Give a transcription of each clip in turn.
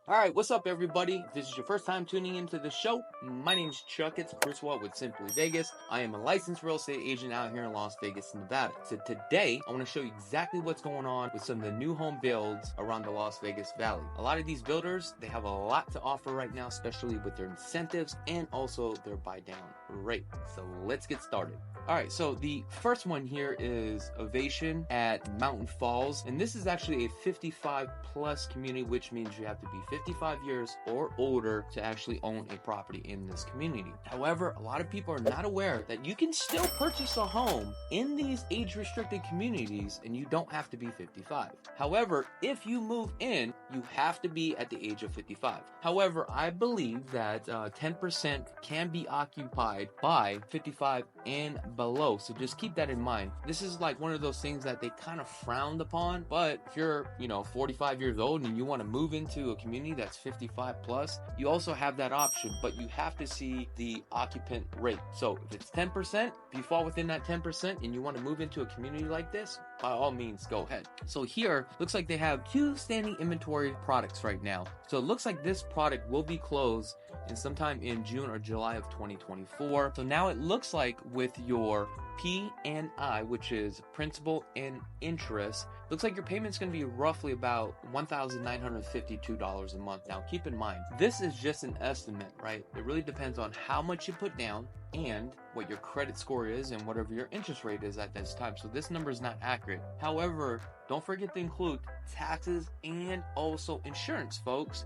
All right, what's up, everybody? If this is your first time tuning into the show, my name is Chakits Krulsawat with Simply Vegas. I am a licensed real estate agent out here in Las Vegas, Nevada. So today, I want to show you exactly what's going on with some of the new home builds around the Las Vegas Valley. A lot of these builders, they have a lot to offer right now, especially with their incentives and also their buy down rate. So let's get started. All right, so the first one here is Ovation at Mountain Falls, and this is actually a 55 plus community, which means you have to be 55 years or older to actually own a property in this community. However, a lot of people are not aware that you can still purchase a home in these age-restricted communities and you don't have to be 55. However, if you move in, you have to be at the age of 55. However, I believe that 10% can be occupied by 55 and below, so just keep that in mind. This is like one of those things that they kind of frowned upon, but if you're 45 years old and you want to move into a community that's 55 plus, you also have that option, but you have to see the occupant rate. So if it's 10%, if you fall within that 10% and you want to move into a community like this, by all means, go ahead. So here, looks like they have 2 standing inventory products right now. So it looks like this product will be closed in sometime in June or July of 2024. So now it looks like with your P&I, which is principal and interest, looks like your payment's going to be roughly about $1,952 a month. Now keep in mind, this is just an estimate, right? It really depends on how much you put down and what your credit score is and whatever your interest rate is at this time. So this number is not accurate. However, don't forget to include taxes and also insurance, folks.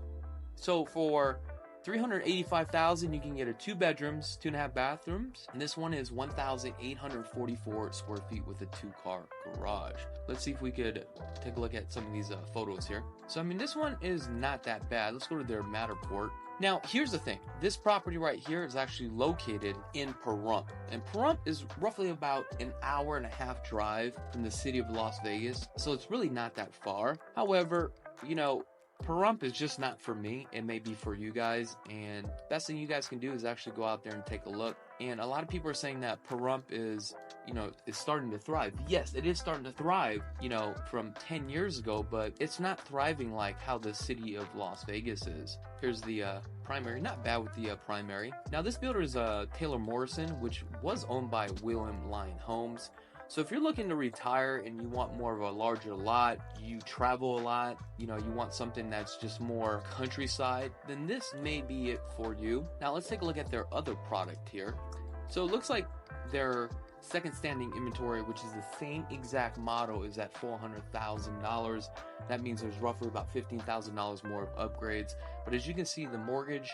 So for $385,000, you can get a 2 bedrooms, 2.5 bathrooms, and this one is 1,844 square feet with a 2-car garage. Let's see if we could take a look at some of these photos here. So I mean, this one is not that bad. Let's go to their Matterport. Now, here's the thing. This property right here is actually located in Pahrump. And Pahrump is roughly about an hour and a half drive from the city of Las Vegas. So it's really not that far. However, Pahrump is just not for me. It may be for you guys, and best thing you guys can do is actually go out there and take a look. And a lot of people are saying that Pahrump is starting to thrive. Yes, it is starting to thrive, from 10 years ago, but it's not thriving like how the city of Las Vegas is. Here's the primary. Not bad with the primary. Now, this builder is Taylor Morrison, which was owned by William Lyon Homes. So if you're looking to retire and you want more of a larger lot, you travel a lot, you want something that's just more countryside, then this may be it for you. Now let's take a look at their other product here. So it looks like their second standing inventory, which is the same exact model, is at $400,000. That means there's roughly about $15,000 more of upgrades. But as you can see, the mortgage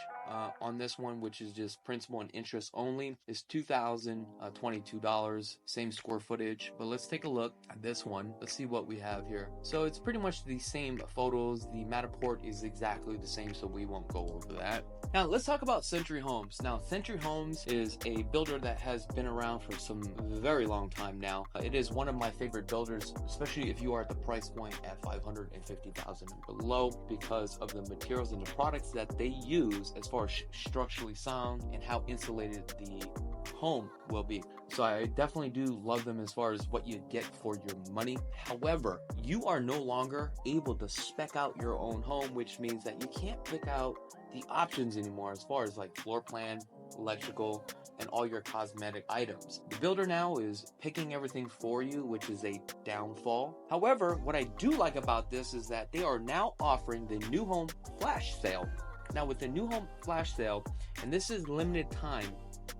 on this one, which is just principal and interest only, is $2,022, same square footage. But let's take a look at this one. Let's see what we have here. So it's pretty much the same photos. The Matterport is exactly the same, so we won't go over that. Now let's talk about Century Homes. Now Century Homes is a builder that has been around for some very long time now. It is one of my favorite builders, especially if you are at the price point at $550,000 and below, because of the materials and the products that they use as far as structurally sound and how insulated the home will be. So I definitely do love them as far as what you get for your money. However, you are no longer able to spec out your own home, which means that you can't pick out the options anymore as far as like floor plan, electrical, and all your cosmetic items. The builder now is picking everything for you, which is a downfall. However, what I do like about this is that they are now offering the new home flash sale. Now with the new home flash sale, and this is limited time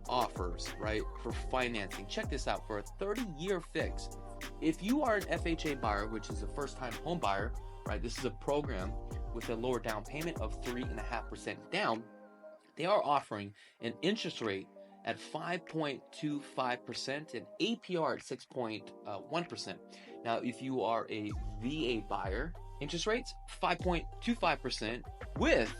offers, right, for financing. Check this out. For a 30-year fix, if you are an FHA buyer, which is a first-time home buyer, right, this is a program with a lower down payment of 3.5% down. They are offering an interest rate at 5.25% and APR at 6.1%. Now, if you are a VA buyer, interest rates 5.25% with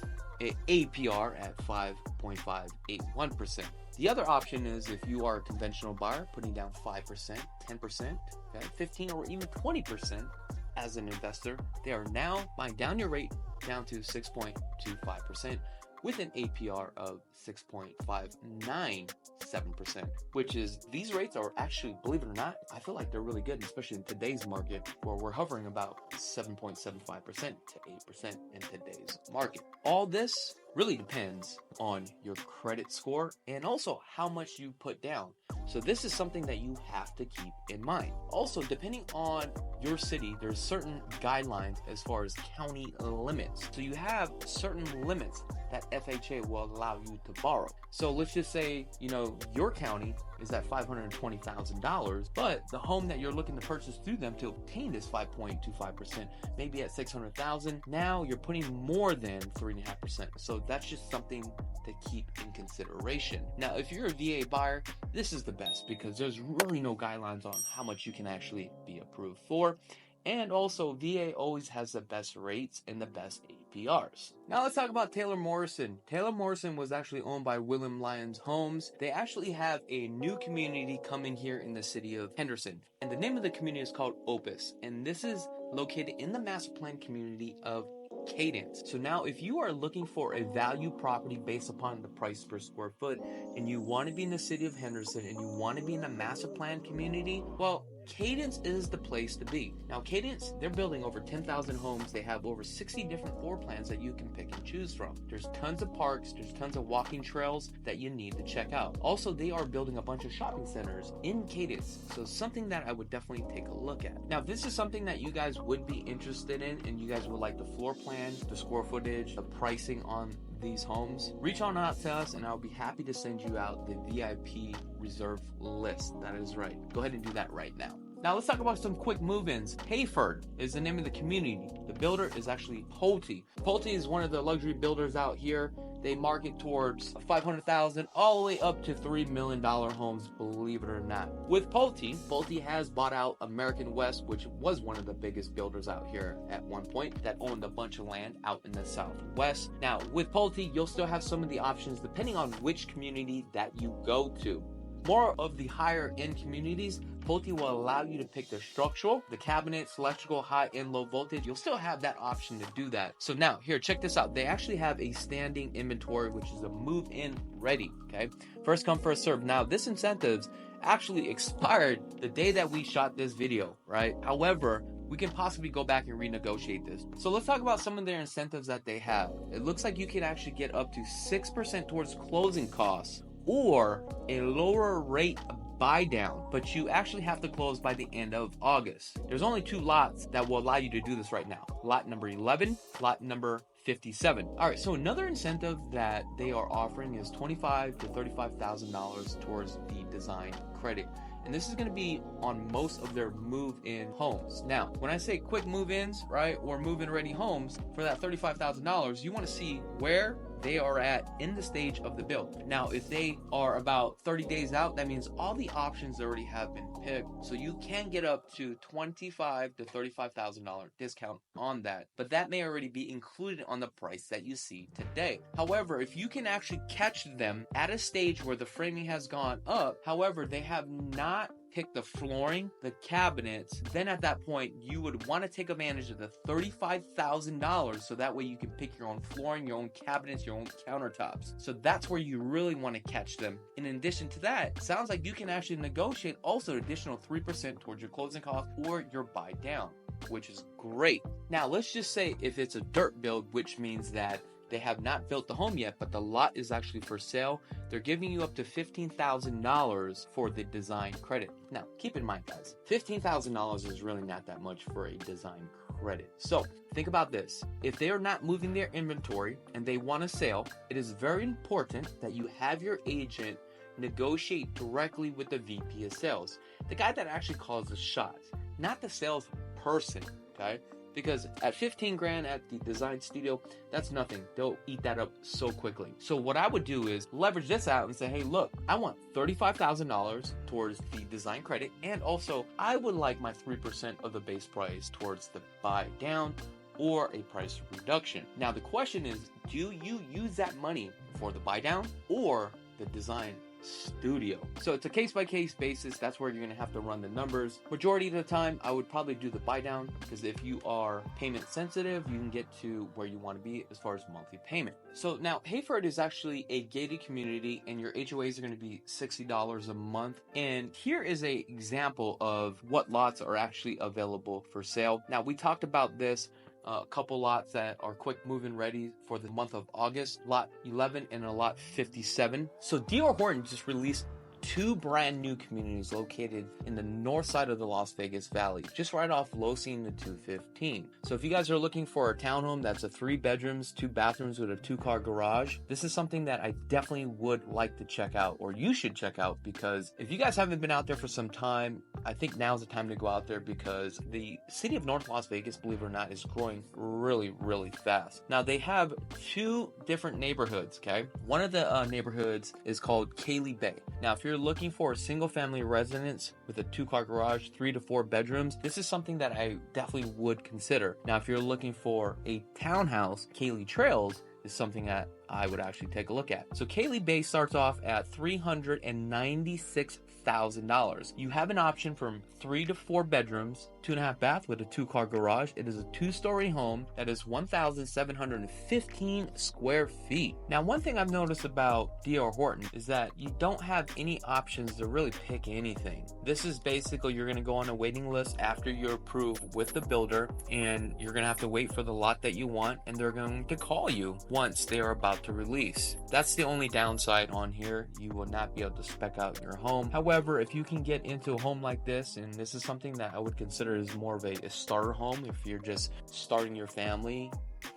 an APR at 5.581%. The other option is if you are a conventional buyer, putting down 5%, 10%, okay, 15 or even 20% as an investor. They are now buying down your rate down to 6.25% with an APR of 6.597%, which is, these rates are actually, believe it or not, I feel like they're really good, especially in today's market where we're hovering about 7.75% to 8% in today's market. All this really depends on your credit score and also how much you put down. So this is something that you have to keep in mind. Also, depending on your city, there's certain guidelines as far as county limits. So you have certain limits that FHA will allow you to borrow. So let's just say, your county is at $520,000, but the home that you're looking to purchase through them to obtain this 5.25%, maybe at $600,000, now you're putting more than 3.5%. So that's just something to keep in consideration. Now, if you're a VA buyer, this is the best because there's really no guidelines on how much you can actually be approved for. And also, VA always has the best rates and the best APRs. Now let's talk about Taylor Morrison. Taylor Morrison was actually owned by William Lyons Homes. They actually have a new community coming here in the city of Henderson. And the name of the community is called Opus. And this is located in the master plan community of Cadence. So now if you are looking for a value property based upon the price per square foot and you want to be in the city of Henderson and you want to be in a master plan community, well, Cadence is the place to be. Now Cadence, they're building over 10,000 homes. They have over 60 different floor plans that you can pick and choose from. There's tons of parks, there's tons of walking trails that you need to check out. Also, they are building a bunch of shopping centers in Cadence. So something that I would definitely take a look at. Now, if this is something that you guys would be interested in and you guys would like the floor plan, the square footage, the pricing on these homes, reach on out to us and I'll be happy to send you out the VIP reserve list. That is right. Go ahead and do that right now. Now let's talk about some quick move-ins. Hayford is the name of the community. The builder is actually Pulte. Pulte is one of the luxury builders out here. They market towards $500,000 all the way up to $3 million homes, believe it or not. With Pulte, Pulte has bought out American West, which was one of the biggest builders out here at one point that owned a bunch of land out in the Southwest. Now with Pulte, you'll still have some of the options depending on which community that you go to. More of the higher end communities, Pulte will allow you to pick the structural, the cabinets, electrical, high and low voltage. You'll still have that option to do that. So now here, check this out. They actually have a standing inventory, which is a move in ready. Okay. First come, first serve. Now this incentives actually expired the day that we shot this video, right? However, we can possibly go back and renegotiate this. So let's talk about some of their incentives that they have. It looks like you can actually get up to 6% towards closing costs, or a lower rate buy down, but you actually have to close by the end of August. There's only 2 lots that will allow you to do this right now. Lot number 11, lot number 57. All right, so another incentive that they are offering is $25,000 to $35,000 towards the design credit. And this is going to be on most of their move-in homes. Now, when I say quick move-ins, right, or move-in ready homes, for that $35,000, you want to see where they are at in the stage of the build. Now, if they are about 30 days out, that means all the options already have been picked. So you can get up to $25,000 to $35,000 discount on that. But that may already be included on the price that you see today. However, if you can actually catch them at a stage where the framing has gone up, however, they have not pick the flooring, the cabinets, then at that point you would want to take advantage of the $35,000 so that way you can pick your own flooring, your own cabinets, your own countertops. So that's where you really want to catch them. In addition to that, it sounds like you can actually negotiate also an additional 3% towards your closing costs or your buy down, which is great. Now let's just say if it's a dirt build, which means that they have not built the home yet, but the lot is actually for sale. They're giving you up to $15,000 for the design credit. Now, keep in mind, guys, $15,000 is really not that much for a design credit. So think about this. If they are not moving their inventory and they want a sale, it is very important that you have your agent negotiate directly with the VP of sales, the guy that actually calls the shots, not the sales person, okay? Because at 15 grand at the design studio, that's nothing. They'll eat that up so quickly. So what I would do is leverage this out and say, hey, look, I want $35,000 towards the design credit. And also I would like my 3% of the base price towards the buy down or a price reduction. Now the question is, do you use that money for the buy down or the design studio. So it's a case-by-case basis. That's where you're going to have to run the numbers. Majority of the time, I would probably do the buy down, because if you are payment sensitive, you can get to where you want to be as far as monthly payment. So now Hayford is actually a gated community, and your HOAs are going to be $60 a month. And here is an example of what lots are actually available for sale. Now, we talked about this, a couple lots that are quick move-in ready for the month of August, lot 11 and a lot 57. So D.R. Horton just released 2 brand new communities located in the north side of the Las Vegas Valley, just right off Losing and 215. So if you guys are looking for a townhome that's a 3 bedrooms, 2 bathrooms with a 2-car garage, this is something that I definitely would like to check out, or you should check out, because if you guys haven't been out there for some time, I think now's the time to go out there, because the city of North Las Vegas, believe it or not, is growing really, really fast. Now they have 2 different neighborhoods, okay? One of the neighborhoods is called Pkwy Bay. Now, if you're looking for a single family residence with a 2-car garage, 3 to 4 bedrooms, this is something that I definitely would consider. Now, if you're looking for a townhouse, Pkwy Trails is something that I would actually take a look at. So Pkwy Bay starts off at $396,000. You have an option from 3 to 4 bedrooms, 2.5 bath with a 2-car garage. It is a 2-story home that is 1,715 square feet. Now, one thing I've noticed about D.R. Horton is that you don't have any options to really pick anything. This is basically, you're going to go on a waiting list after you're approved with the builder, and you're going to have to wait for the lot that you want, and they're going to call you once they are about to release. That's the only downside on here. You will not be able to spec out your home. However, if you can get into a home like this, and this is something that I would consider as more of a starter home, if you're just starting your family,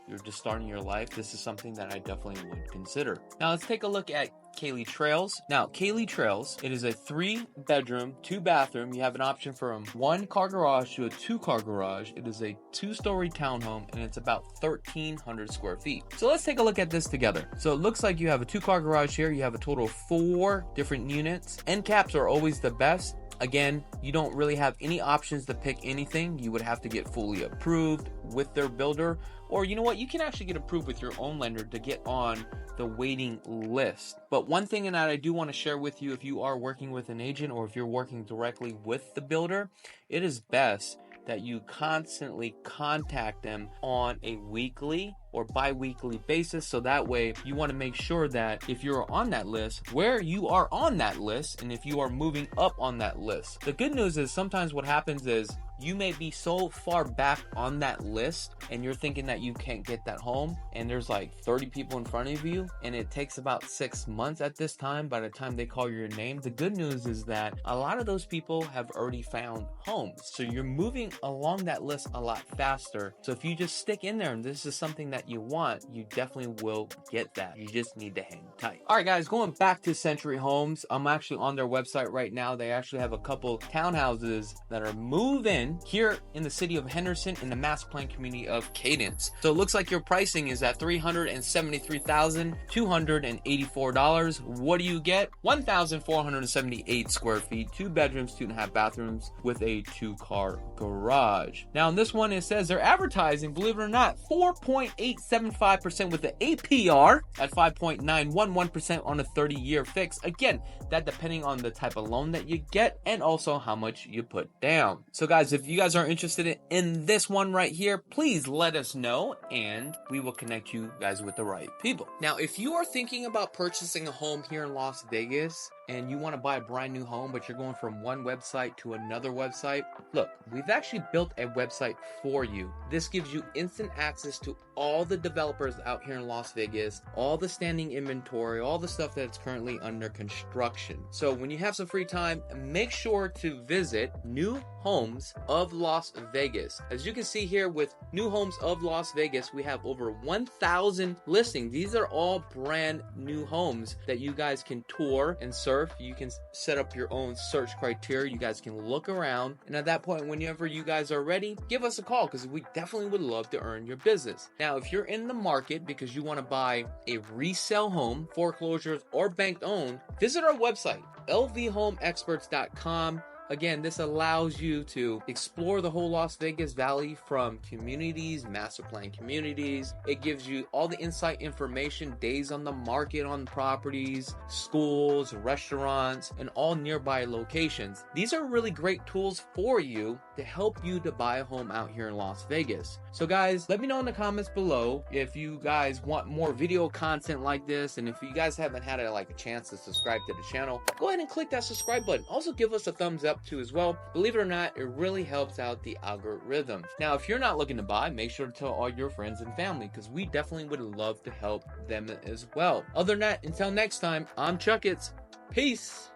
you're just starting your life, this is something that I definitely would consider. Now let's take a look at Pkwy Trails. Now, Pkwy Trails, it is a 3-bedroom, 2-bathroom. You have an option from 1-car garage to a 2-car garage. It is a 2-story townhome, and it's about 1,300 square feet. So let's take a look at this together. So it looks like you have a 2-car garage here. You have a total of 4 different units. End caps are always the best. Again, you don't really have any options to pick anything. You would have to get fully approved with their builder, or you know what, you can actually get approved with your own lender to get on the waiting list. But one thing that I do want to share with you, if you are working with an agent or if you're working directly with the builder, it is best that you constantly contact them on a weekly or bi-weekly basis, so that way you want to make sure that if you're on that list, where you are on that list, and if you are moving up on that list. The good news is sometimes what happens is you may be so far back on that list and you're thinking that you can't get that home, and there's like 30 people in front of you, and it takes about 6 months at this time by the time they call your name. The good news is that a lot of those people have already found homes, so you're moving along that list a lot faster. So if you just stick in there and this is something that you want, you definitely will get that. You just need to hang tight. All right, guys, going back to Century Homes, I'm actually on their website right now. They actually have a couple townhouses that are move-in here in the city of Henderson in the master plan community of Cadence. So it looks like your pricing is at $373,284. What do you get? 1,478 square feet, 2 bedrooms, 2.5 bathrooms with a 2-car garage. Now, in this one, it says they're advertising, believe it or not, 4.875% with the APR at 5.911% on a 30-year fix. Again, that depending on the type of loan that you get and also how much you put down. So guys, if you guys are interested in this one right here, please let us know and we will connect you guys with the right people. Now, if you are thinking about purchasing a home here in Las Vegas and you want to buy a brand new home, but you're going from one website to another website, look, we've actually built a website for you. This gives you instant access to all the developers out here in Las Vegas, all the standing inventory, all the stuff that's currently under construction. So when you have some free time, make sure to visit New Homes of Las Vegas. As you can see here with New Homes of Las Vegas, we have over 1,000 listings. These are all brand new homes that you guys can tour and surf. You can set up your own search criteria. You guys can look around, and at that point, whenever you guys are ready, give us a call because we definitely would love to earn your business. Now, if you're in the market because you want to buy a resale home, foreclosures, or bank owned, visit our website, lvhomeexperts.com. Again, this allows you to explore the whole Las Vegas Valley from communities, master plan communities. It gives you all the insight information, days on the market on properties, schools, restaurants, and all nearby locations. These are really great tools for you to help you to buy a home out here in Las Vegas. So guys, let me know in the comments below if you guys want more video content like this, and if you guys haven't had a chance to subscribe to the channel, go ahead and click that subscribe button. Also give us a thumbs up too as well. Believe it or not, it really helps out the algorithm. Now, if you're not looking to buy, make sure to tell all your friends and family, because we definitely would love to help them as well. Other than that, until next time, I'm Chakits. Peace.